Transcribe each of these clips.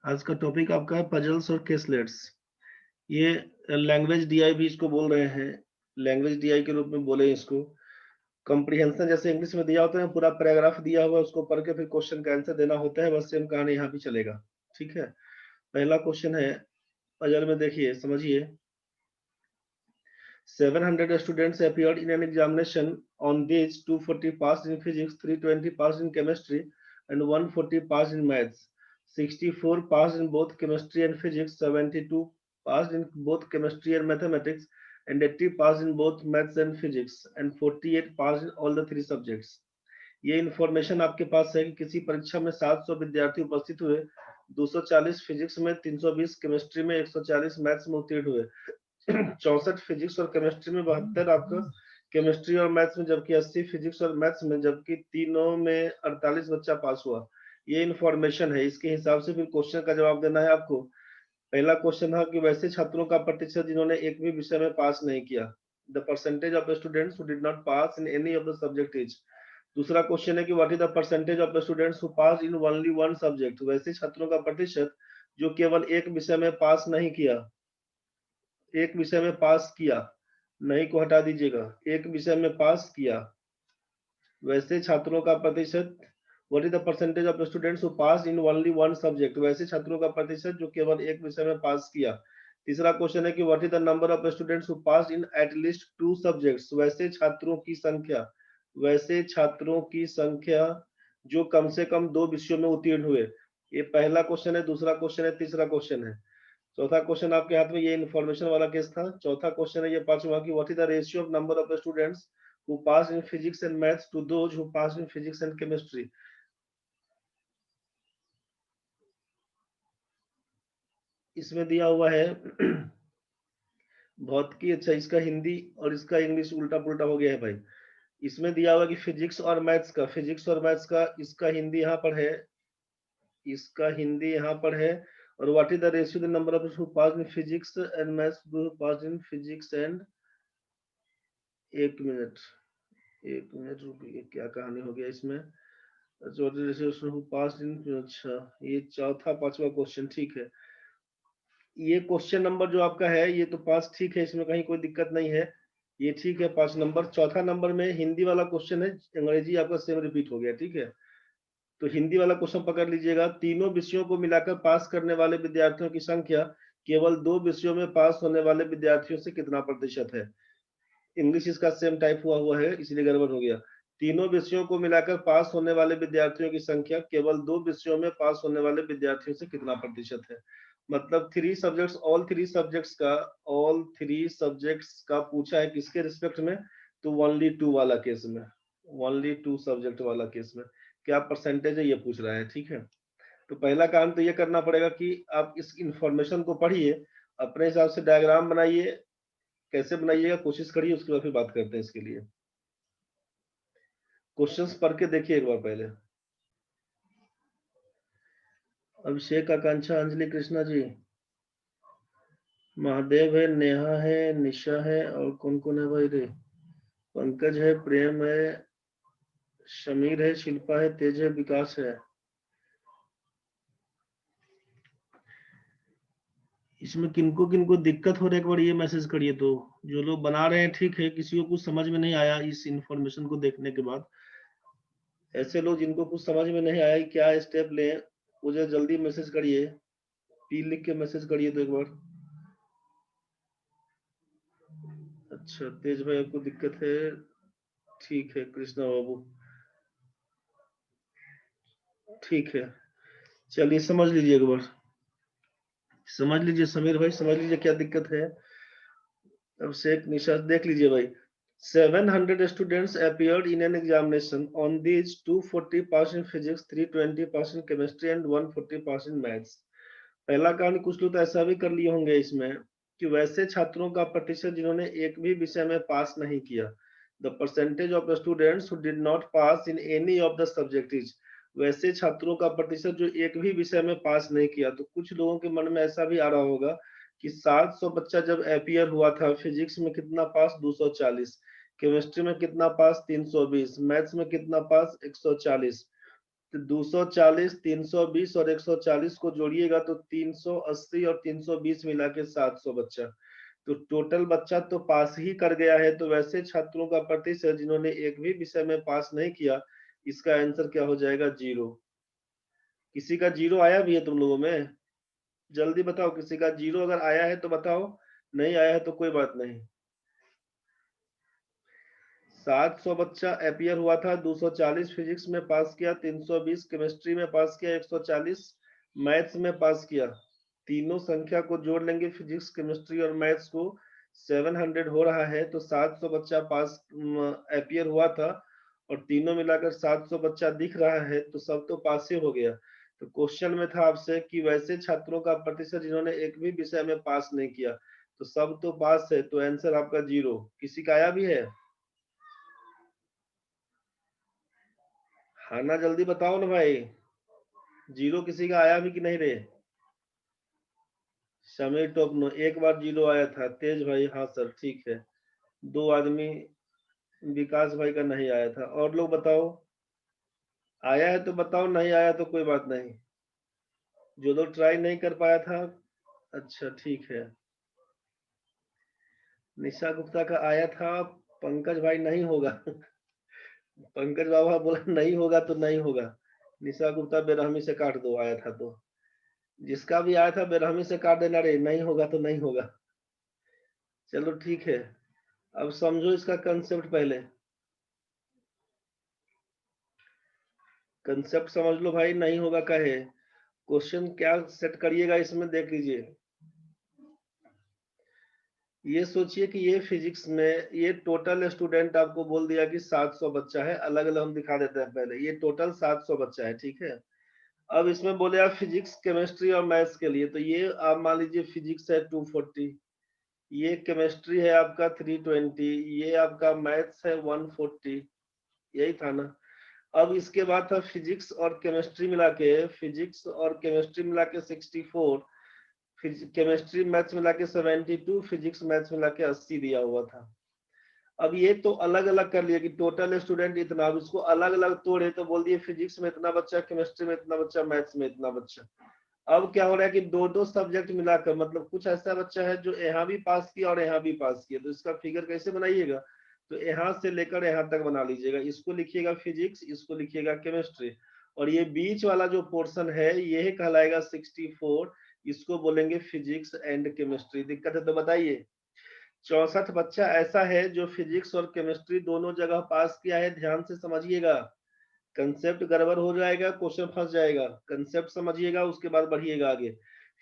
आज का टॉपिक आपका है पजल्स और केसलेट्स। ये लैंग्वेज डीआई भी इसको बोल रहे हैं, लैंग्वेज डीआई के रूप में बोले इसको। कॉम्प्रिहेंशन जैसे इंग्लिश में दिया होता है, पूरा पैराग्राफ दिया हुआ है, उसको पढ़ के फिर क्वेश्चन का आंसर देना होता है। बस सेम कहानी यहाँ भी चलेगा। ठीक है, पहला क्वेश्चन है पजल में, देखिए समझिए। 700 students appeared in an examination. On these, 240 passed in physics, 320 passed in chemistry, and 140 passed in maths. 64 passed in both chemistry and physics, 72 passed in both chemistry and mathematics, and 80 passed in both maths and physics, and 48 passed in all the three subjects. ये information आपके पास है कि किसी परीक्षा में 700 विद्यार्थी उपस्थित हुए, 240 फिजिक्स में, 320 केमिस्ट्री में, 140 मैथ्स में उत्तीर्ण हुए, 64 फिजिक्स और केमिस्ट्री में, 72 आपका केमिस्ट्री और मैथ्स में, जबकि 80 फिजिक्स और मैथ्स में, जबकि तीनों में 48 बच्चा पास हुआ। ये इंफॉर्मेशन है, इसके हिसाब से फिर क्वेश्चन का जवाब देना है आपको। पहला क्वेश्चन था कि वैसे छात्रों का प्रतिशत जिन्होंने एक भी विषय में पास नहीं किया, the percentage of students who did not pass in any of the subject is. दूसरा क्वेश्चन है कि what is the percentage of the students who pass in only one subject, वैसे छात्रों का प्रतिशत जो केवल एक विषय में पास नहीं किया, एक विषय में पास किया, नहीं को हटा दीजिएगा, एक विषय में पास किया, वैसे छात्रों का प्रतिशत। What is the percentage of students who pass in only one subject, वैसे छात्रों का प्रतिशत जो केवल एक विषय में पास किया। तीसरा क्वेश्चन है कि what is the number of students who pass in at least 2 subjects, वैसे छात्रों की संख्या, वैसे छात्रों की संख्या जो कम से कम 2 विषयों में उत्तीर्ण हुए। ये पहला क्वेश्चन है, दूसरा क्वेश्चन है, तीसरा क्वेश्चन है। चौथा क्वेश्चन आपके हाथ में ये इन्फॉर्मेशन वाला केस था। चौथा क्वेश्चन है ये पांचवा की, what is the ratio of number of students who pass in physics and maths to those who pass in physics and chemistry. इसमें दिया हुआ है भौतिकी, अच्छा इसका हिंदी और इसका इंग्लिश उल्टा पुल्टा हो गया है भाई। इसमें दिया हुआ कि फिजिक्स और मैथ्स का, फिजिक्स और मैथ्स का इसका हिंदी यहाँ पर है, इसका हिंदी यहाँ पर है। और what is the ratio the number of who pass in physics and maths who pass in physics and, एक मिनट, एक मिनट रुकिए, क्या कहानी हो गया इसमें। अच्छा, ये चौथा पांचवा क्वेश्चन ठीक है। ये क्वेश्चन नंबर जो आपका है ये तो पास ठीक है, इसमें कहीं कोई दिक्कत नहीं है, ये ठीक है 5 नंबर। चौथा नंबर में हिंदी वाला क्वेश्चन है, अंग्रेजी आपका सेम रिपीट हो गया। ठीक है, तो हिंदी वाला क्वेश्चन पकड़ लीजिएगा। तीनों विषयों को मिलाकर पास करने वाले विद्यार्थियों की संख्या केवल 2 विषयों में पास होने वाले विद्यार्थियों से कितना प्रतिशत है। इंग्लिश इसका सेम टाइप हुआ है, इसलिए गड़बड़ हो गया। तीनों विषयों को मिलाकर पास होने वाले विद्यार्थियों की संख्या केवल 2 विषयों में पास होने वाले विद्यार्थियों से कितना प्रतिशत है। मतलब 3 सब्जेक्ट्स, ऑल थ्री सब्जेक्ट्स का पूछा है किसके रिस्पेक्ट में, तो ओनली 2 वाला केस में, ओनली 2 सब्जेक्ट वाला केस में क्या परसेंटेज है ये पूछ रहा है। ठीक है, तो पहला काम तो ये करना पड़ेगा कि आप इस इंफॉर्मेशन को पढ़िए, अपने हिसाब से डायग्राम बनाइए, कैसे बनाइएगा कोशिश करिए, उसके बाद फिर बात करते हैं इसके लिए। क्वेश्चंस पढ़ के देखिए एक बार पहले। अभिषेक, आकांक्षा, अंजलि, कृष्णा जी, महादेव है, नेहा है, निशा है, और कौन कौन है भाई रे, पंकज है, प्रेम है, शमीर है, शिल्पा है, तेज है, विकास है। इसमें किनको किनको दिक्कत हो रही है एक बार ये मैसेज करिए। तो जो लोग बना रहे हैं ठीक है, किसी को कुछ समझ में नहीं आया इस इंफॉर्मेशन को देखने के बाद, ऐसे लोग जिनको कुछ समझ में नहीं आया क्या स्टेप लें, मुझे जल्दी मैसेज करिए, पी लिख के मैसेज करिए तो एक बार। अच्छा, तेज भाई आपको दिक्कत है, ठीक है कृष्णा बाबू, ठीक है, चलिए समझ लीजिए एक बार, समझ लीजिए समीर भाई, समझ लीजिए क्या दिक्कत है। अब शेख निशा देख लीजिए भाई। 700 students appeared in an examination. On these, 240 passed in physics, 320 passed in chemistry, and 140 passed in maths. पहला कारण कुछ लोग तो ऐसा भी कर लिए होंगे इसमें कि वैसे छात्रों का प्रतिशत जिन्होंने एक भी विषय में पास नहीं किया, the percentage of students who did not pass in any of the subject is, वैसे छात्रों का प्रतिशत जो एक भी विषय में पास नहीं किया। तो कुछ लोगों के मन में ऐसा भी आ रहा होगा कि 700 बच्चा जब अपियर हुआ था, फिजिक्स में कितना पास 240, केमिस्ट्री में कितना पास 320, मैथ्स में कितना पास 140, तो 240, 320 और 140 को जोड़िएगा तो 380 और 320 मिला के 700 बच्चा। तो टोटल बच्चा तो पास ही कर गया है। तो वैसे छात्रों का प्रतिशत जिन्होंने एक भी विषय में पास नहीं किया, इसका आंसर क्या हो जाएगा? 0। किसी का 0 आया भी है तुम लोगों में? जल्दी बताओ, किसी का 0 अगर आया है तो बताओ, नहीं आया है तो कोई बात नहीं। 700 बच्चा अपियर हुआ था, 240 फिजिक्स में पास किया, 320 केमिस्ट्री में पास किया, 140 मैथ्स में पास किया। तीनों संख्या को जोड़ लेंगे, फिजिक्स, केमिस्ट्री और मैथ्स को, 700 हो रहा है। तो 700 बच्चा पास अपियर हुआ था और तीनों मिलाकर 700 बच्चा दिख रहा है, तो सब तो पास ही हो गया। तो क्वेश्चन में था आपसे कि वैसे छात्रों का प्रतिशत जिन्होंने एक भी विषय में पास नहीं किया, तो सब तो पास है। तो आंसर आपका 0। किसी का आया भी है? हाँ ना, जल्दी बताओ ना भाई। 0 किसी का आया भी कि नहीं रे? समीर टोपनो, एक बार 0 आया था। तेज भाई, हाँ सर ठीक है। 2 आदमी, विकास भाई का नहीं आया था। और लोग बताओ, आया है तो बताओ, नहीं आया तो कोई बात नहीं। जो लोग ट्राई नहीं कर पाया था, अच्छा ठीक है। निशा गुप्ता का आया था। पंकज भाई नहीं होगा। पंकज बाबा बोला नहीं होगा तो नहीं होगा। निशा गुप्ता बेरहमी से काट दो, आया था तो। जिसका भी आया था बेरहमी से काट देना रे, नहीं होगा तो नहीं होगा। चलो ठीक है, अब समझो इसका कंसेप्ट। पहले कंसेप्ट समझ लो भाई, नहीं होगा कहे। क्वेश्चन क्या सेट करिएगा इसमें, देख लीजिए। ये सोचिए कि ये फिजिक्स में ये टोटल स्टूडेंट आपको बोल दिया कि 700 बच्चा है। अलग अलग हम दिखा देते हैं। पहले ये टोटल 700 बच्चा है, ठीक है। अब इसमें बोले आप फिजिक्स, केमिस्ट्री और मैथ्स के लिए, तो ये आप मान लीजिए फिजिक्स है 240, ये केमिस्ट्री है आपका 320, ये आपका मैथ्स है 140। यही था ना। अब इसके बाद था फिजिक्स और केमिस्ट्री मिला के, फिजिक्स और केमिस्ट्री मिला के 64, केमिस्ट्री मैथ्स मिला के 72, फिजिक्स मैथ्स मिला के 80 दिया हुआ था। अब ये तो अलग अलग कर लिया कि टोटल स्टूडेंट इतना। अब इसको अलग अलग तोड़े तो बोल दिए फिजिक्स में इतना बच्चा, केमिस्ट्री में इतना बच्चा, मैथ्स में इतना बच्चा। अब क्या हो रहा है कि दो दो सब्जेक्ट मिलाकर, मतलब कुछ ऐसा बच्चा है जो यहाँ भी पास किया और यहाँ भी पास किया, तो इसका फिगर कैसे बनाइएगा? तो यहाँ से लेकर यहाँ तक बना लीजिएगा। इसको लिखिएगा फिजिक्स, इसको लिखिएगा केमिस्ट्री, और ये बीच वाला जो पोर्शन है ये कहलाएगा 64। इसको बोलेंगे फिजिक्स एंड केमिस्ट्री। दिक्कत है तो बताइए। 64 बच्चा ऐसा है जो फिजिक्स और केमिस्ट्री दोनों जगह पास किया है। ध्यान से समझिएगा, कंसेप्ट गड़बड़ हो जाएगा, क्वेश्चन फंस जाएगा। कंसेप्ट समझिएगा, उसके बाद बढ़िएगा आगे।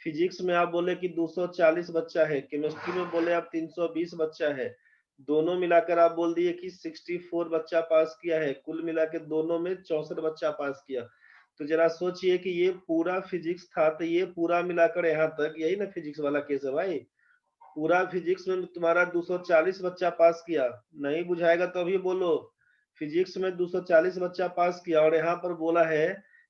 फिजिक्स में आप बोले कि 240 बच्चा है, केमिस्ट्री में बोले आप 320 बच्चा है, दोनों मिलाकर आप बोल दिए कि 64 बच्चा पास किया है। कुल मिला के दोनों में 64 बच्चा पास किया। तो जरा सोचिए कि ये पूरा फिजिक्स था, तो ये पूरा मिलाकर यहाँ तक, यही ना फिजिक्स वाला केस है भाई। पूरा फिजिक्स में तुम्हारा 240 बच्चा पास किया। नहीं बुझाएगा तो अभी बोलो। फिजिक्स में 240 बच्चा पास किया और यहाँ पर बोला है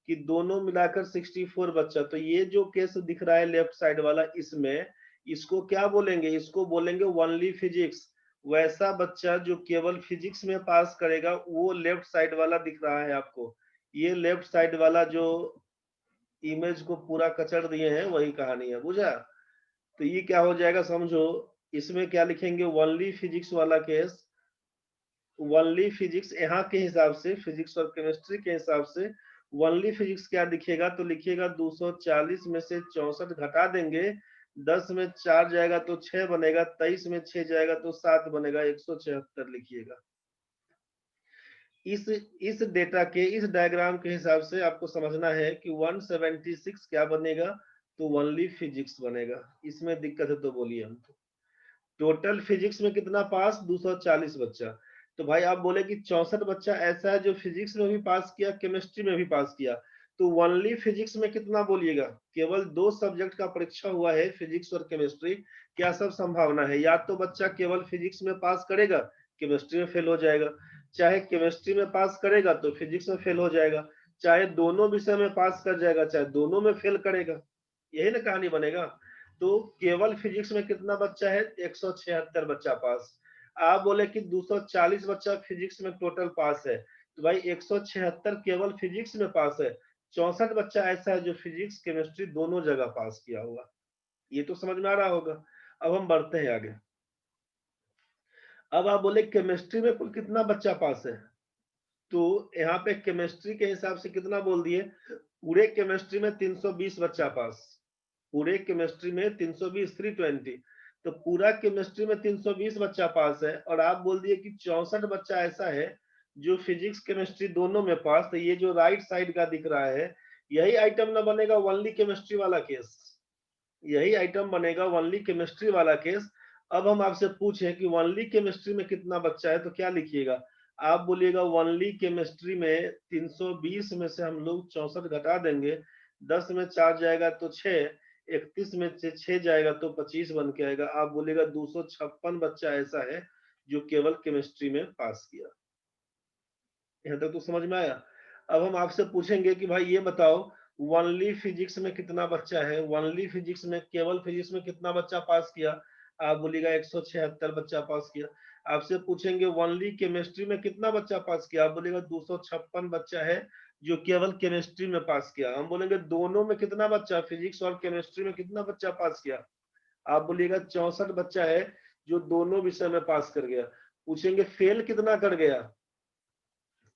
कि दोनों मिलाकर 64 बच्चा। तो ये जो केस दिख रहा है लेफ्ट साइड वाला, इसमें इसको क्या बोलेंगे? इसको बोलेंगे ओनली फिजिक्स। वैसा बच्चा जो केवल फिजिक्स में पास करेगा, वो लेफ्ट साइड वाला दिख रहा है आपको। ये लेफ्ट साइड वाला जो इमेज को पूरा कचड़ दिए हैं, वही कहानी है, बुझा? तो ये क्या हो जाएगा समझो। इसमें क्या लिखेंगे? ओनली फिजिक्स वाला केस, ओनली फिजिक्स यहाँ के हिसाब से, फिजिक्स और केमिस्ट्री के हिसाब से ओनली फिजिक्स क्या दिखेगा? तो लिखिएगा 240 में से 64 घटा देंगे, 10 में 4 जाएगा तो 6 बनेगा, 23 में 6 जाएगा तो 7 बनेगा, 176 लिखिएगा। इस डेटा के, इस डायग्राम के हिसाब से आपको समझना है कि 176 क्या बनेगा? तो ओनली फिजिक्स बनेगा। इसमें दिक्कत है तो बोलिए हमको। टोटल फिजिक्स में कितना पास? 240 बच्चा। तो भाई आप बोले कि 64 बच्चा ऐसा है जो फिजिक्स में भी पास किया, केमिस्ट्री में भी पास किया। तो ओनली फिजिक्स में कितना बोलिएगा? केवल दो सब्जेक्ट का परीक्षा हुआ है, फिजिक्स और केमिस्ट्री। क्या सब संभावना है? या तो बच्चा केवल फिजिक्स में पास करेगा, केमिस्ट्री में फेल हो जाएगा, चाहे केमिस्ट्री में पास करेगा तो फिजिक्स में फेल हो जाएगा, चाहे दोनों विषय में पास कर जाएगा, चाहे दोनों में फेल करेगा। यही ना कहानी बनेगा। तो केवल फिजिक्स में कितना बच्चा है? 176 बच्चा पास। आप बोले कि 240 बच्चा फिजिक्स में टोटल पास है, तो भाई 176 केवल फिजिक्स में पास है, 64 बच्चा ऐसा है जो फिजिक्स केमिस्ट्री दोनों जगह पास किया हुआ। ये तो समझ में आ रहा होगा। अब हम बढ़ते हैं आगे। अब आप बोले केमिस्ट्री में कुल कितना बच्चा पास है, तो यहाँ पे केमिस्ट्री के हिसाब से कितना बोल दिए, पूरे केमिस्ट्री में 320 बच्चा पास, पूरे केमिस्ट्री में 320 320, तो पूरा केमिस्ट्री में 320 बच्चा पास है, और आप बोल दिए कि 64 बच्चा ऐसा है जो फिजिक्स केमिस्ट्री दोनों में पास। तो ये जो राइट साइड का दिख रहा है, यही आइटम ना बनेगा ओनली केमिस्ट्री वाला केस, यही आइटम बनेगा ओनली केमिस्ट्री वाला केस। अब हम आपसे पूछे कि ओनली केमिस्ट्री में कितना बच्चा है, तो क्या लिखिएगा, आप बोलिएगा ओनली केमिस्ट्री में 320 में से हम लोग 64 घटा देंगे, 10 में 4 जाएगा तो 6, 31 में से 6 जाएगा तो 25 बन के आएगा। आप बोलिएगा 256 बच्चा ऐसा है जो केवल केमिस्ट्री में पास किया। यहाँ तक तो समझ में आया। अब हम आपसे पूछेंगे कि भाई ये बताओ ओनली फिजिक्स में कितना बच्चा है, ओनली फिजिक्स में, केवल फिजिक्स में कितना बच्चा पास किया, आप बोलिएगा 176 बच्चा पास किया। आपसे पूछेंगे ओनली केमिस्ट्री में कितना बच्चा पास किया, आप बोलेगा 256 बच्चा है जो केवल केमिस्ट्री में पास किया। हम बोलेंगे दोनों में कितना बच्चा, फिजिक्स और केमिस्ट्री में कितना बच्चा पास किया, आप बोलिएगा 64 बच्चा है जो दोनों विषय में पास कर गया। पूछेंगे फेल कितना कर गया,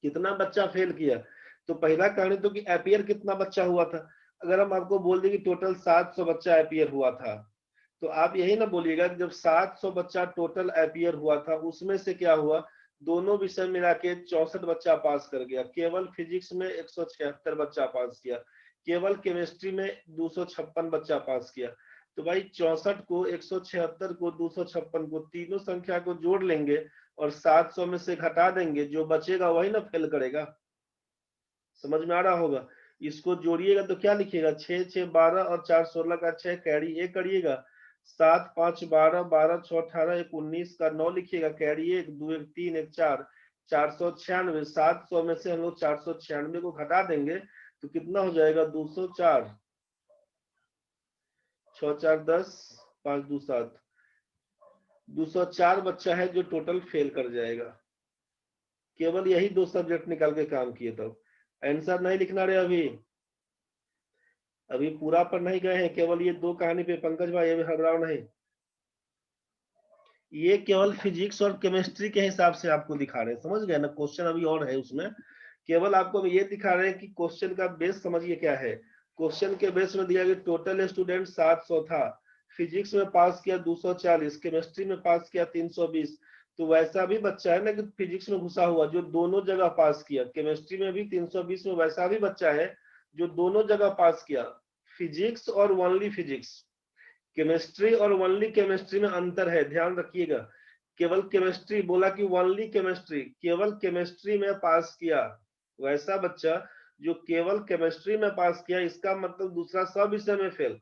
कितना बच्चा फेल किया, तो पहला कहानी तो कि अपियर कितना बच्चा हुआ था। अगर हम आपको बोल दें कि टोटल 700 बच्चा अपियर हुआ था, तो आप यही ना बोलिएगा कि जब 700 बच्चा टोटल अपियर हुआ था उसमें से क्या हुआ, दोनों विषय मिला के 64 बच्चा पास कर गया, केवल फिजिक्स में 176 बच्चा पास किया, केवल केमिस्ट्री में 256 बच्चा पास किया। तो भाई 64 को, 176 को, 256 को, तीनों संख्या को जोड़ लेंगे और 700 में से घटा देंगे, जो बचेगा वही ना फेल करेगा। समझ में आ रहा होगा। इसको जोड़िएगा तो क्या लिखिएगा, 6 6 12 और 4 16 का 6 कैरी 1 करिएगा, 7 5 12 12 6 18 1 19 का 9 लिखिएगा, कैरी 1 2 1 3 1 4, 496। 700 में से हम लोग 496 को घटा देंगे तो कितना हो जाएगा, 204, 6 4 10, 5 2 7, 204 बच्चा है जो टोटल फेल कर जाएगा। केवल यही दो सब्जेक्ट निकाल के काम किए, तब आंसर नहीं लिखना रे अभी, अभी पूरा पर नहीं गए हैं, केवल ये दो कहानी पे पंकज भाई, अभी हड़बड़ाओ नहीं। ये केवल फिजिक्स और केमिस्ट्री के हिसाब से आपको दिखा रहे हैं, समझ गए ना, क्वेश्चन अभी और है उसमें, केवल आपको ये दिखा रहे हैं कि क्वेश्चन का बेस समझिए क्या है। क्वेश्चन के बेस में दिया गया टोटल स्टूडेंट 700 था, फिजिक्स में पास किया 240, केमिस्ट्री में पास किया 320, तो वैसा भी बच्चा है ना कि फिजिक्स में घुसा हुआ जो दोनों जगह पास किया, केमिस्ट्री में भी 320 में वैसा भी बच्चा है जो दोनों जगह पास किया, फिजिक्स और ओनली फिजिक्स। केमिस्ट्री और ओनली केमिस्ट्री में अंतर है, ध्यान रखिएगा। केवल केमिस्ट्री बोला कि ओनली केमिस्ट्री, केवल केमिस्ट्री में पास किया वैसा बच्चा जो केवल केमिस्ट्री में पास किया, इसका मतलब दूसरा सब विषय में फेल।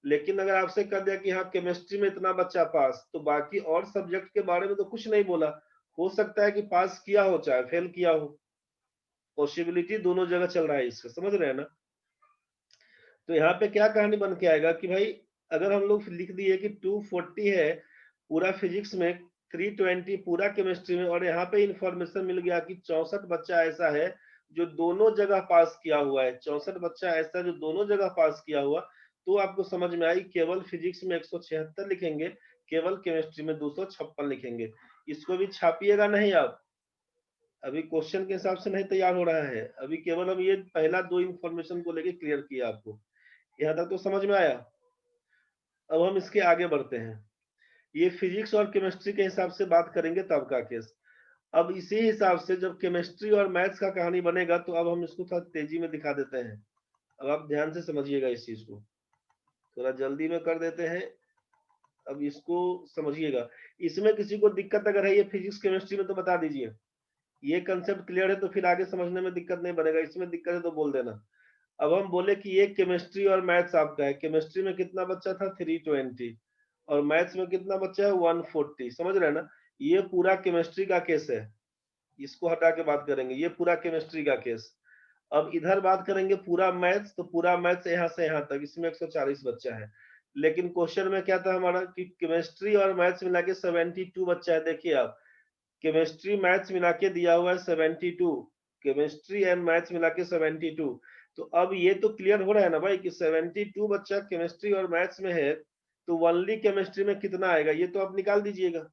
लेकिन अगर आपसे कह दिया कि हाँ केमिस्ट्री में इतना बच्चा पास, तो बाकी और सब्जेक्ट के बारे में तो कुछ नहीं बोला, हो सकता है कि पास किया हो चाहे फेल किया हो, पॉसिबिलिटी दोनों जगह चल रहा है इसका, समझ रहे हैं ना। तो यहाँ पे क्या कहानी बन के आएगा कि भाई अगर हम लोग लिख दिए कि 240 है पूरा फिजिक्स में, 320 पूरा केमिस्ट्री में, और यहाँ पे इंफॉर्मेशन मिल गया कि 64 बच्चा ऐसा है जो दोनों जगह पास किया हुआ है, 64 बच्चा ऐसा जो दोनों जगह पास किया हुआ, तो आपको समझ में आई केवल फिजिक्स में 176 लिखेंगे, केवल केमिस्ट्री में 256 लिखेंगे। इसको भी छापिएगा नहीं आप, अभी क्वेश्चन के हिसाब से नहीं तैयार हो रहा है, अभी केवल हम ये पहला दो इंफॉर्मेशन को लेके क्लियर किया आपको। यहाँ तक तो समझ में आया। अब हम इसके आगे बढ़ते हैं, ये फिजिक्स और केमिस्ट्री के हिसाब से बात करेंगे तब का केस। अब इसी हिसाब से जब केमिस्ट्री और मैथ्स का कहानी बनेगा तो अब हम इसको थोड़ा तेजी में दिखा देते हैं। अब आप ध्यान से समझिएगा इस चीज को, थोड़ा जल्दी में कर देते हैं। अब इसको समझिएगा, इसमें किसी को दिक्कत अगर है ये फिजिक्स केमिस्ट्री में तो बता दीजिए, ये कंसेप्ट क्लियर है तो फिर आगे समझने में दिक्कत नहीं बनेगा, इसमें दिक्कत है तो बोल देना। अब हम बोले कि ये केमिस्ट्री और मैथ्स आपका है, केमिस्ट्री में कितना बच्चा था 320 और मैथ्स में कितना बच्चा है 140, समझ रहे हैं ना। ये पूरा केमिस्ट्री का केस है, इसको हटा के बात करेंगे, ये पूरा केमिस्ट्री का केस। अब इधर बात करेंगे पूरा मैथ्स, तो पूरा मैथ्स यहाँ से यहाँ तक, इसमें 140 बच्चा है। लेकिन क्वेश्चन में क्या था हमारा कि केमिस्ट्री और मैथ्स मिला के 72 बच्चा है। देखिए आप, केमिस्ट्री मैथ्स मिला के दिया हुआ है 72, केमिस्ट्री एंड मैथ्स मिला के 72। तो अब ये तो क्लियर हो रहा है ना भाई कि 72 बच्चा केमिस्ट्री और मैथ्स में है, तो ओनली केमिस्ट्री में कितना आएगा ये तो आप निकाल दीजिएगा।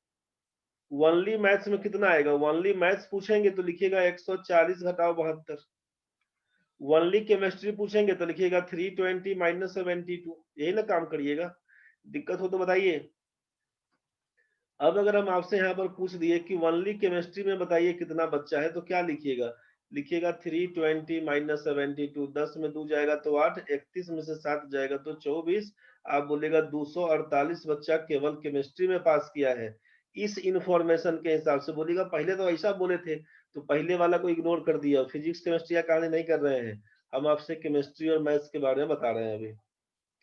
ओनली मैथ्स में कितना आएगा, ओनली मैथ्स पूछेंगे तो लिखिएगा 140 घटाओ 72। ओनली केमिस्ट्री पूछेंगे तो लिखिएगा 320 माइनस 72। यही ना काम करिएगा, दिक्कत हो तो बताइए। अब अगर हम आपसे यहाँ पर पूछ दिए कि ओनली केमिस्ट्री में बताइए कितना बच्चा है, तो क्या लिखिएगा, लिखिएगा 320 माइनस 72। 10 में 2 जाएगा तो 8, 31 में से 7 जाएगा तो 24। आप बोलेगा 248 बच्चा केवल केमिस्ट्री में पास किया है। इस इंफॉर्मेशन के हिसाब से बोलिएगा, पहले तो ऐसा बोले थे तो पहले वाला को इग्नोर कर दिया, फिजिक्स केमिस्ट्री का कहानी नहीं कर रहे हैं। हम आपसे केमिस्ट्री और मैथ्स के बारे में बता रहे हैं, अभी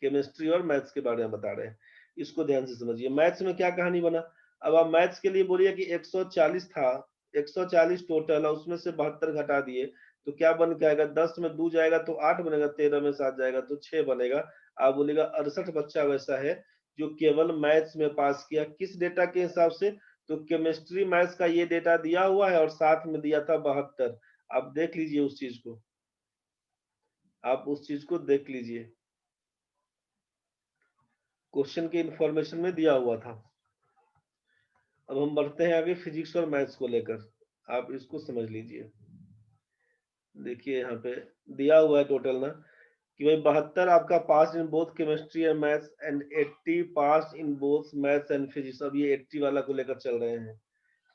केमिस्ट्री और मैथ्स के बारे में बता रहे हैं, इसको ध्यान से समझिए। मैथ्स में क्या कहानी बना, अब आप मैथ्स के लिए बोलिए कि 140 था, 140 टोटल है, उसमें से 72 घटा दिए तो क्या बन के आएगा, 10 में 2 जाएगा तो 8 बनेगा, 13 में 7 जाएगा तो 6 बनेगा। आप बोलेगा 68 बच्चा वैसा है जो केवल मैथ्स में पास किया। किस डेटा के हिसाब से, तो केमिस्ट्री मैथ्स का ये डेटा दिया हुआ है और साथ में दिया था 72। आप देख लीजिए उस चीज को, आप उस चीज को देख लीजिए, क्वेश्चन के इंफॉर्मेशन में दिया हुआ था। अब हम बढ़ते हैं आगे फिजिक्स और मैथ्स को लेकर, आप इसको समझ लीजिए। देखिए यहाँ पे दिया हुआ है टोटल ना कि भाई 72 आपका pass in both chemistry and maths and 80 pass in both maths and physics. अब ये 80 वाला को लेकर चल रहे हैं,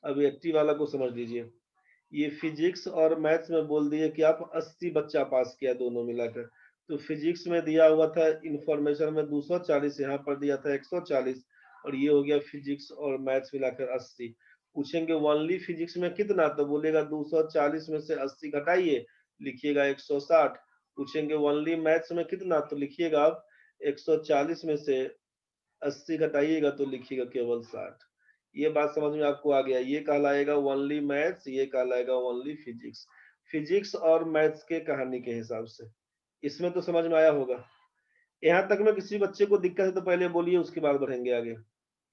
अब 80 वाला को समझ लीजिए। ये फिजिक्स और मैथ्स में बोल दिए कि आप 80 बच्चा पास किया दोनों मिलाकर। तो फिजिक्स में दिया हुआ था इंफॉर्मेशन में 240, यहाँ पर दिया था 140, और ये हो गया फिजिक्स और मैथ्स मिलाकर 80। पूछेंगे ओनली फिजिक्स में कितना, तो बोलेगा 240 में से 80 घटाइए, लिखिएगा 160। पूछेंगे ओनली मैथ्स में कितना, तो लिखिएगा आप 140 में से 80 घटाइएगा तो लिखिएगा केवल 60। ये बात समझ में आपको आ गया, ये कहलाएगा ओनली मैथ्स, ये कहलाएगा ओनली फिजिक्स। फिजिक्स और मैथ्स के कहानी के हिसाब से इसमें तो समझ में आया होगा। यहाँ तक में किसी बच्चे को दिक्कत है तो पहले बोलिए, उसके बाद बढ़ेंगे आगे।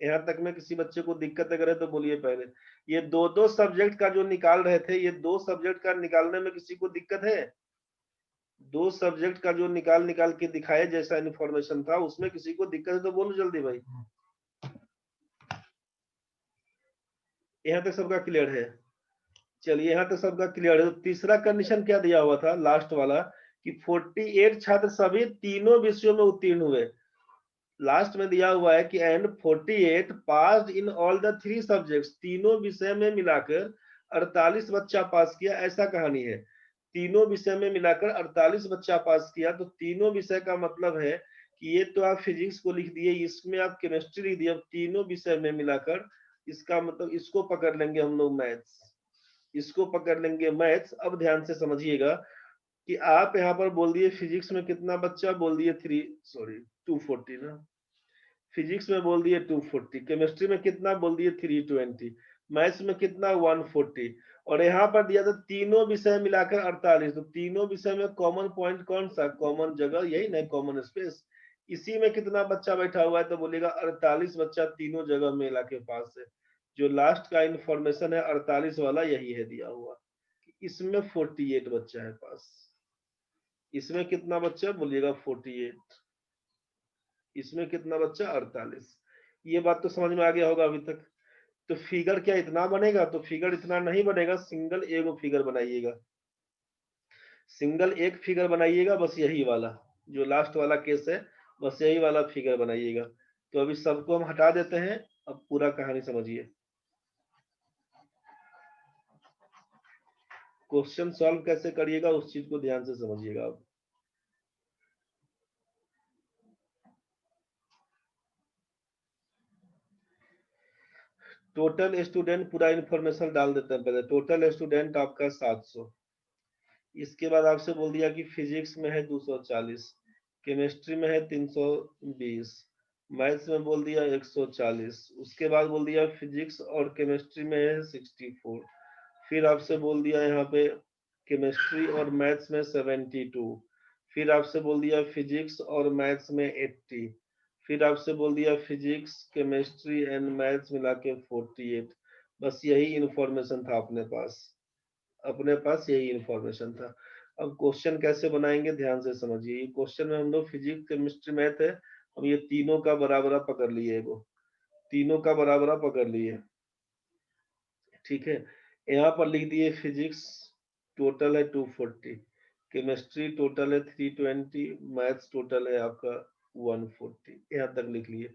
यहाँ तक में किसी बच्चे को दिक्कत अगर है तो बोलिए पहले। ये दो दो सब्जेक्ट का जो निकाल रहे थे, ये दो सब्जेक्ट का निकालने में किसी को दिक्कत है? दो सब्जेक्ट का जो निकाल निकाल के दिखाए जैसा इन्फॉर्मेशन था, उसमें किसी को दिक्कत है तो बोलो जल्दी भाई। यहाँ तक सबका क्लियर है? चलिए यहाँ तक सबका क्लियर है। तो तीसरा कंडीशन क्या दिया हुआ था लास्ट वाला कि 48 छात्र सभी तीनों विषयों में उत्तीर्ण हुए। लास्ट में दिया हुआ है कि and 48 pass in all the 3 subjects, तीनों विषय में मिलाकर 48 बच्चा पास किया, ऐसा कहानी है। तीनों विषय में मिलाकर 48 बच्चा पास किया, तो तीनों विषय का मतलब है कि ये तो आप फिजिक्स को लिख दिए, इसमें आप केमिस्ट्री लिख दिए, अब तीनों विषय में मिलाकर, इसका मतलब इसको पकड़ लेंगे हम लोग मैथ्स, इसको पकड़ लेंगे मैथ्स। अब ध्यान से समझिएगा कि आप यहाँ पर बोल दिए फिजिक्स में कितना बच्चा, बोल दिए 240 ना, फिजिक्स में बोल दिए 240, केमिस्ट्री में कितना बोल दिए 320, मैथ्स में कितना 140, और यहाँ पर दिया था तीनों विषय मिलाकर 48। तो तीनों विषय में कॉमन पॉइंट कौन सा, कॉमन जगह यही ना, कॉमन स्पेस, इसी में कितना बच्चा बैठा हुआ है, तो बोलेगा 48 बच्चा तीनों जगह मिला के पास है। जो लास्ट का इंफॉर्मेशन है 48 वाला यही है दिया हुआ, इसमें 48 बच्चा है पास। इसमें कितना बच्चा बोलिएगा 48, इसमें कितना बच्चा 48। ये बात तो समझ में आ गया होगा अभी तक। तो फिगर क्या इतना बनेगा, तो फिगर इतना नहीं बनेगा, सिंगल एगो फिगर बनाइएगा, सिंगल एक फिगर बनाइएगा, बस यही वाला जो लास्ट वाला केस है, बस यही वाला फिगर बनाइएगा। तो अभी सबको हम हटा देते हैं, अब पूरा कहानी समझिए। क्वेश्चन सॉल्व कैसे करिएगा उस चीज को ध्यान से समझिएगा आप। टोटल स्टूडेंट पूरा इंफॉर्मेशन डाल देते हैं पहले। टोटल स्टूडेंट आपका 700, इसके बाद आपसे बोल दिया कि फिजिक्स में है 240, केमिस्ट्री में है 320, मैथ्स में बोल दिया 140, उसके बाद बोल दिया फिजिक्स और केमिस्ट्री में है 64, फिर आपसे बोल दिया यहाँ पे केमिस्ट्री और मैथ्स में 72, फिर आपसे बोल दिया फिजिक्स और मैथ्स में 80, फिर आपसे बोल दिया फिजिक्स केमिस्ट्री एंड मैथ्स मिला के 48। बस यही इंफॉर्मेशन था अपने पास। अपने पास यही इंफॉर्मेशन था। अब क्वेश्चन कैसे बनाएंगे ध्यान से समझिए। ये क्वेश्चन में हम लोग फिजिक्स, केमिस्ट्री, मैथ है, हम ये तीनों का बराबरा पकड़ लिए, वो तीनों का बराबरा पकड़ लिए, ठीक है। यहाँ पर लिख दिए फिजिक्स टोटल है 240, केमिस्ट्री टोटल है 320, मैथ्स टोटल है आपका 140, यहाँ तक लिख लिए।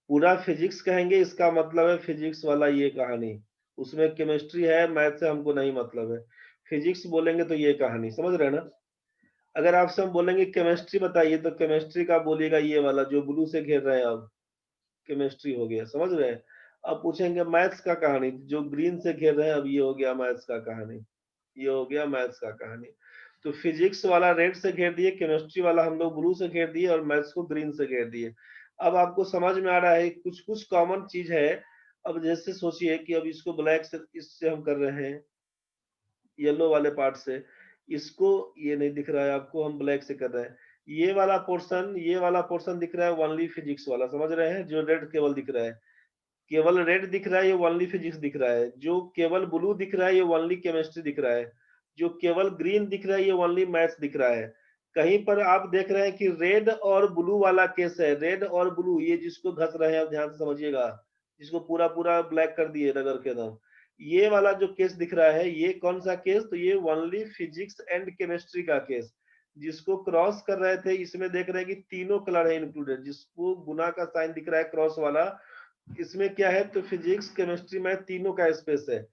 पूरा फिजिक्स कहेंगे इसका मतलब है फिजिक्स वाला ये कहानी, उसमें केमिस्ट्री है, मैथ से हमको नहीं मतलब है। फिजिक्स बोलेंगे तो ये कहानी, समझ रहे हैं ना। अगर आपसे हम बोलेंगे केमिस्ट्री बताइए, तो केमिस्ट्री का बोलिएगा ये वाला जो ब्लू से घेर रहे हैं, अब केमिस्ट्री हो गया, समझ रहे हैं। अब पूछेंगे मैथ्स का कहानी, जो ग्रीन से घेर रहे हैं, अब ये हो गया मैथ्स का कहानी, ये हो गया मैथ्स का कहानी। तो फिजिक्स वाला रेड से घेर दिए, केमिस्ट्री वाला हम लोग ब्लू से घेर दिए, और मैथ्स को ग्रीन से घेर दिए। अब आपको समझ में आ रहा है कुछ कुछ कॉमन चीज है। अब जैसे सोचिए कि अब इसको ब्लैक से, इससे हम कर रहे हैं येलो वाले पार्ट से, इसको ये नहीं दिख रहा है आपको, हम ब्लैक से कर रहे हैं। ये वाला पोर्शन, ये वाला पोर्शन दिख रहा है ओनली फिजिक्स वाला, समझ रहे हैं, जो रेड केवल दिख रहा है, केवल रेड दिख रहा है, ये ओनली फिजिक्स दिख रहा है। जो केवल ब्लू दिख रहा है, ये ओनली केमिस्ट्री दिख रहा है। जो केवल ग्रीन दिख रहा है, ये ओनली मैथ्स दिख रहा है। कहीं पर आप देख रहे हैं कि रेड और ब्लू वाला केस है, रेड और ब्लू, ये जिसको घस रहे हैं आप ध्यान से समझिएगा, जिसको पूरा पूरा ब्लैक कर दिए रगड़ के दम, ये वाला जो केस दिख रहा है, ये कौन सा केस, तो ये ओनली फिजिक्स एंड केमिस्ट्री का केस। जिसको क्रॉस कर रहे थे, इसमें देख रहे हैं कि तीनों कलर है इंक्लूडेड, जिसको गुना का साइन दिख रहा है क्रॉस वाला, इसमें क्या है, तो फिजिक्स, केमिस्ट्री, मैथ तीनों का स्पेस है।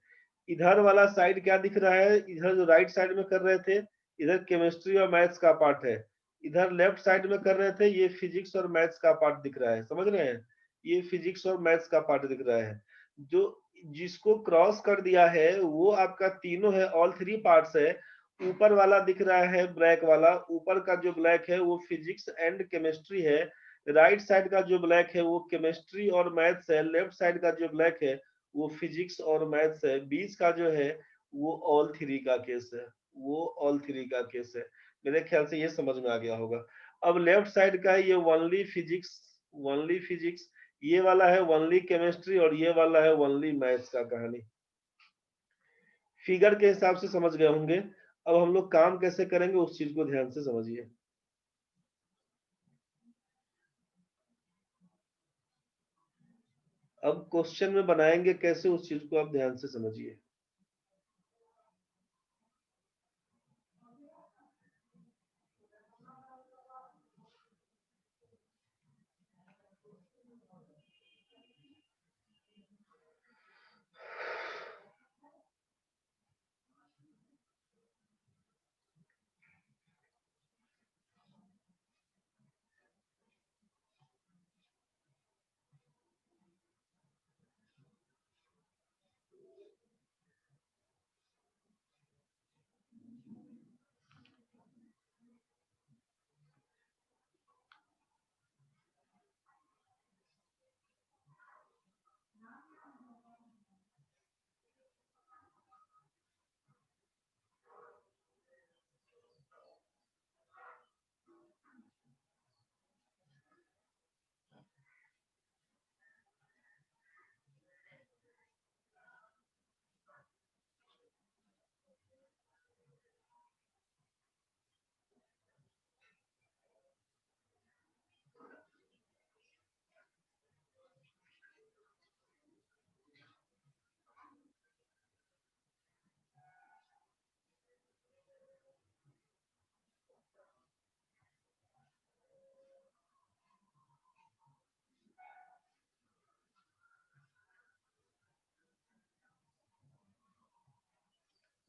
इधर वाला साइड क्या दिख रहा है, इधर जो राइट साइड में कर रहे थे, इधर केमिस्ट्री और मैथ्स का पार्ट है। इधर लेफ्ट साइड में कर रहे थे, ये फिजिक्स और मैथ्स का पार्ट दिख रहा है, समझ रहे हैं, ये फिजिक्स और मैथ्स का पार्ट दिख रहा है। जो जिसको क्रॉस कर दिया है वो आपका तीनों है, ऑल थ्री पार्ट्स है। ऊपर वाला दिख रहा है ब्लैक वाला, ऊपर का जो ब्लैक है वो फिजिक्स एंड केमिस्ट्री है। राइट साइड का जो ब्लैक है वो केमिस्ट्री और मैथ्स है। लेफ्ट साइड का जो ब्लैक है वो फिजिक्स और मैथ्स है। बीच का जो है वो ऑल थ्री का केस है, वो ऑल थ्री का केस है। मेरे ख्याल से ये समझ में आ गया होगा। अब लेफ्ट साइड का है ये ओनली फिजिक्स, ओनली फिजिक्स, ये वाला है ओनली केमिस्ट्री, और ये वाला है ओनली मैथ्स का कहानी। फिगर के हिसाब से समझ गए होंगे। अब हम लोग काम कैसे करेंगे उस चीज को ध्यान से समझिए। अब क्वेश्चन में बनाएंगे कैसे उस चीज को आप ध्यान से समझिए।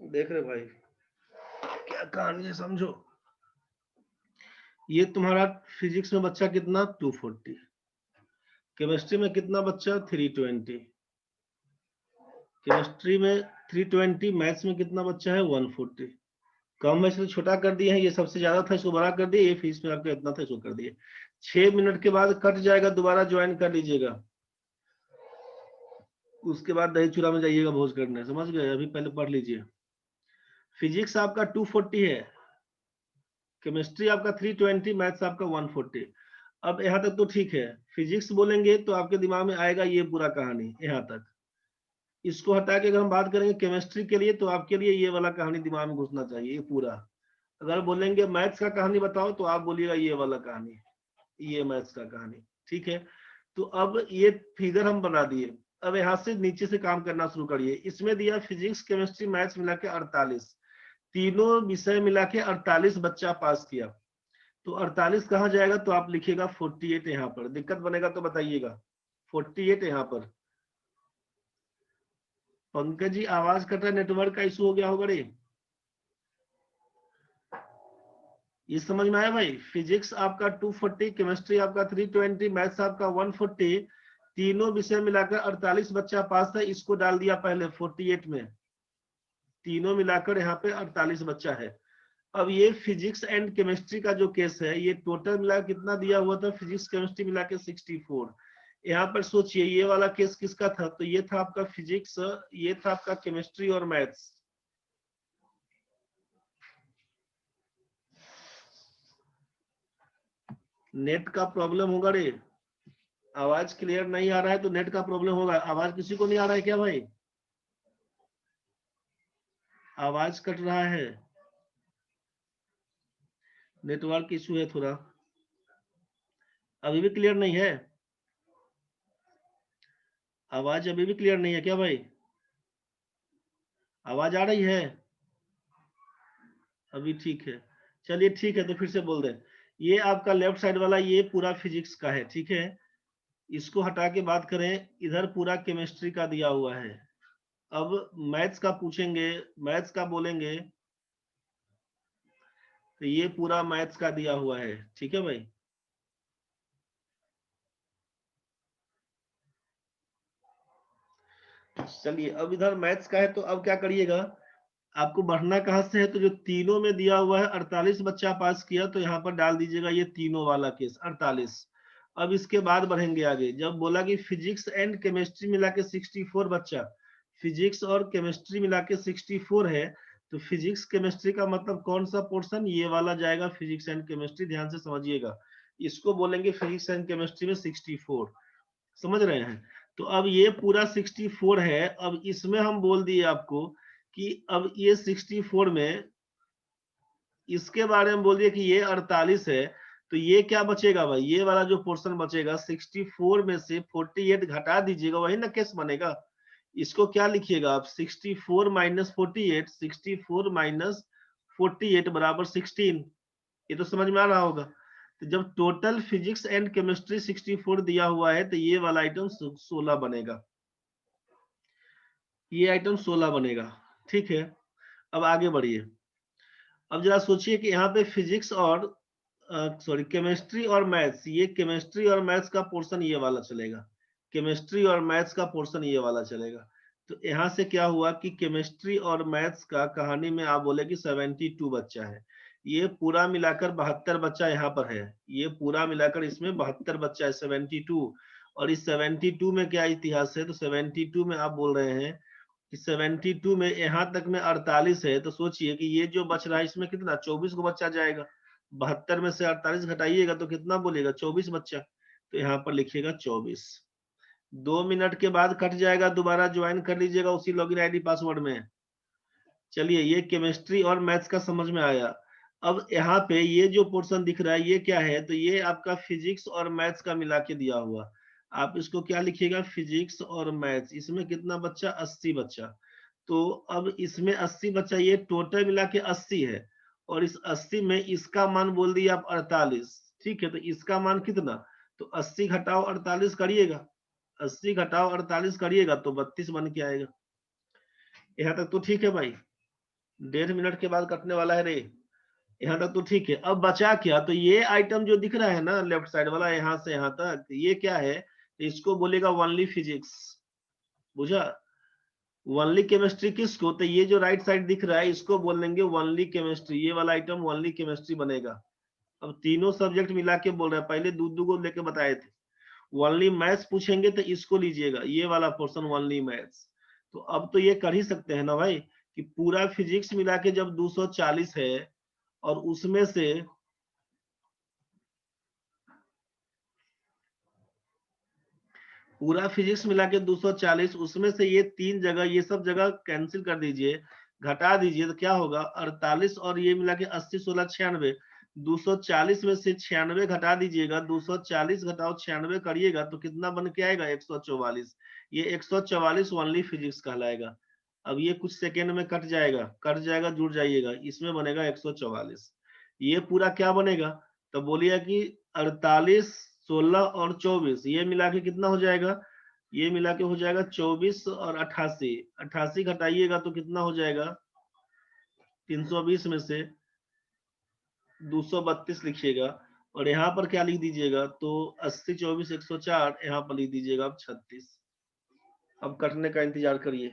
देख रहे भाई क्या कहानी है, समझो। ये तुम्हारा फिजिक्स में बच्चा कितना 240, केमिस्ट्री में कितना बच्चा 320, केमिस्ट्री में 320, मैथ्स में कितना बच्चा है 140। कम में से छोटा कर दिए हैं, ये सबसे ज्यादा था इसको बड़ा कर दिए, ये फीस में आपका इतना था इसको कर दिए। 6 मिनट के बाद कट जाएगा, दोबारा ज्वाइन कर लीजिएगा। उसके बाद दही चूड़ा में जाइएगा भोज करने, समझ गए। अभी पहले पढ़ लीजिए। फिजिक्स आपका 240 है, केमिस्ट्री आपका 320, मैथ्स आपका 140। अब यहाँ तक तो ठीक है। फिजिक्स बोलेंगे तो आपके दिमाग में आएगा ये पूरा कहानी यहाँ तक। इसको हटा के अगर हम बात करेंगे केमिस्ट्री के लिए, तो आपके लिए ये वाला कहानी दिमाग में घुसना चाहिए, ये पूरा। अगर बोलेंगे मैथ्स का कहानी बताओ, तो आप बोलिएगा ये वाला कहानी, ये मैथ्स का कहानी, ठीक है। तो अब ये फिगर हम बना दिए। अब यहाँ से नीचे से काम करना शुरू करिए। इसमें दिया फिजिक्स केमिस्ट्री मैथ्स मिला के 48, तीनों विषय मिला के 48 बच्चा पास किया। तो 48 कहाँ जाएगा, तो आप लिखिएगा 48 यहाँ पर। दिक्कत बनेगा तो बताइएगा। 48 यहाँ पर। पंकज जी आवाज कट रहा है, नेटवर्क का इशू हो गया होगा रे। ये समझ में आया भाई? फिजिक्स आपका 240, केमिस्ट्री आपका 320, मैथ्स आपका 140, तीनों विषय मिलाकर 48 बच्चा पास था। इसको डाल दिया पहले 48 में, तीनों मिलाकर यहाँ पे 48 बच्चा है। अब ये फिजिक्स एंड केमिस्ट्री का जो केस है, ये टोटल मिला कितना दिया हुआ था, फिजिक्स केमिस्ट्री मिला के 64। यहाँ पर सोचिए ये वाला केस किसका था, तो ये था आपका फिजिक्स, ये था आपका केमिस्ट्री और मैथ्स। नेट का प्रॉब्लम होगा रे, आवाज क्लियर नहीं आ रहा है तो नेट का प्रॉब्लम होगा। आवाज किसी को नहीं आ रहा है क्या भाई? आवाज कट रहा है, नेटवर्क इशू है थोड़ा। अभी भी क्लियर नहीं है? आवाज अभी भी क्लियर नहीं है क्या भाई? आवाज आ रही है? अभी ठीक है, चलिए ठीक है, तो फिर से बोल दें। ये आपका लेफ्ट साइड वाला ये पूरा फिजिक्स का है, ठीक है। इसको हटा के बात करें, इधर पूरा केमिस्ट्री का दिया हुआ है। अब मैथ्स का पूछेंगे, मैथ्स का बोलेंगे, तो ये पूरा मैथ्स का दिया हुआ है, ठीक है भाई। चलिए अब इधर मैथ्स का है, तो अब क्या करिएगा, आपको बढ़ना कहां से है, तो जो तीनों में दिया हुआ है 48 बच्चा पास किया, तो यहाँ पर डाल दीजिएगा ये तीनों वाला केस 48। अब इसके बाद बढ़ेंगे आगे। जब बोला कि फिजिक्स एंड केमिस्ट्री मिला के 64 बच्चा, फिजिक्स और केमिस्ट्री मिला के 64 है, तो फिजिक्स केमिस्ट्री का मतलब कौन सा पोर्शन, ये वाला जाएगा फिजिक्स एंड केमिस्ट्री। ध्यान से समझिएगा, इसको बोलेंगे फिजिक्स एंड केमिस्ट्री में 64। समझ रहे हैं? तो अब ये पूरा 64 है। अब इसमें हम बोल दिए आपको कि अब ये 64 में इसके बारे में बोल दिए कि ये 48 है, तो ये क्या बचेगा भाई, ये वाला जो पोर्शन बचेगा 64 में से 48 घटा दीजिएगा, वही ना केस बनेगा। इसको क्या लिखिएगा आप, 64 माइनस 48, 64 माइनस 48 बराबर 16। ये तो समझ में आ रहा होगा। तो जब टोटल फिजिक्स एंड केमिस्ट्री 64 दिया हुआ है, तो ये वाला आइटम 16 बनेगा, ये आइटम 16 बनेगा, ठीक है। अब आगे बढ़िए। अब जरा सोचिए कि यहाँ पे फिजिक्स और सॉरी केमिस्ट्री और मैथ्स, ये केमिस्ट्री और मैथ्स का पोर्शन ये वाला चलेगा, केमिस्ट्री और मैथ्स का पोर्शन ये वाला चलेगा। तो यहाँ से क्या हुआ कि केमिस्ट्री और मैथ्स का कहानी में आप बोले कि 72 बच्चा है। ये पूरा मिलाकर 72 बच्चा यहाँ पर है, ये पूरा मिलाकर इसमें 72 बच्चा है, 72। और इस 72 में क्या इतिहास है, तो 72 में आप बोल रहे हैं कि 72 में यहाँ तक में 48 है, तो सोचिए कि ये जो बच रहा है इसमें कितना 24 को बच्चा जाएगा। 72 में से 48 घटाइएगा तो कितना बोलेगा, 24 बच्चा। तो यहाँ पर लिखिएगा 24। 2 मिनट के बाद कट जाएगा, दोबारा ज्वाइन कर लीजिएगा उसी लॉगिन आईडी पासवर्ड में। चलिए ये केमिस्ट्री और मैथ्स का समझ में आया। अब यहाँ पे ये जो पोर्शन दिख रहा है ये क्या है, तो ये आपका फिजिक्स और मैथ्स का मिला के दिया हुआ। आप इसको क्या लिखिएगा, फिजिक्स और मैथ्स, इसमें कितना बच्चा, 80 बच्चा। तो अब इसमें 80 बच्चा, ये टोटल मिला के 80 है, और इस 80 में इसका मान बोल दिया आप 48, ठीक है। तो इसका मान कितना, तो 80 घटाओ 48 करिएगा, 80 घटाओ 48 करिएगा तो 32 बन के आएगा। यहाँ तक तो ठीक है भाई? 1.5 मिनट के बाद कटने वाला है रे। यहाँ तक तो ठीक है। अब बचा क्या, तो ये आइटम जो दिख रहा है ना लेफ्ट साइड वाला, यहाँ से यहाँ तक, ये क्या है, इसको बोलेगा ओनली फिजिक्स। बुझा? ओनली केमिस्ट्री किसको, तो ये जो राइट साइड दिख रहा है इसको बोल देंगे ओनली केमिस्ट्री, ये वाला आइटम ओनली केमिस्ट्री बनेगा। अब तीनों सब्जेक्ट मिला के बोल रहा है, पहले दो को लेके बताए थे। ओनली मैथ्स पूछेंगे तो इसको लीजिएगा, ये वाला पोर्शन ओनली मैथ्स। तो अब तो ये कर ही सकते हैं ना भाई, कि पूरा फिजिक्स मिला के जब 240 है, और उसमें से पूरा फिजिक्स मिला के 240, उसमें से ये 3 जगह, ये सब जगह कैंसिल कर दीजिए, घटा दीजिए, तो क्या होगा 48 और ये मिला के 80 16 96। 240 में से 96 घटा दीजिएगा, 240 घटाओ 96 करिएगा तो कितना बन के आएगा 144। ये 144 ओनली फिजिक्स कहलाएगा। अब ये कुछ सेकेंड में कट जाएगा, जुड़ जाइएगा, इसमें बनेगा 144। ये पूरा क्या बनेगा, तो बोलिए कि 48 16 और 24 ये मिला के कितना हो जाएगा, ये मिला के हो जाएगा 24 और 88। 88 घटाइएगा तो कितना हो जाएगा, 320 में से 232 लिखिएगा, और यहाँ पर क्या लिख दीजिएगा, तो 80 24 104 यहाँ पर लिख दीजिएगा अब 36। अब कटने का इंतजार करिए,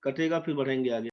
कटेगा फिर बढ़ेंगे आगे।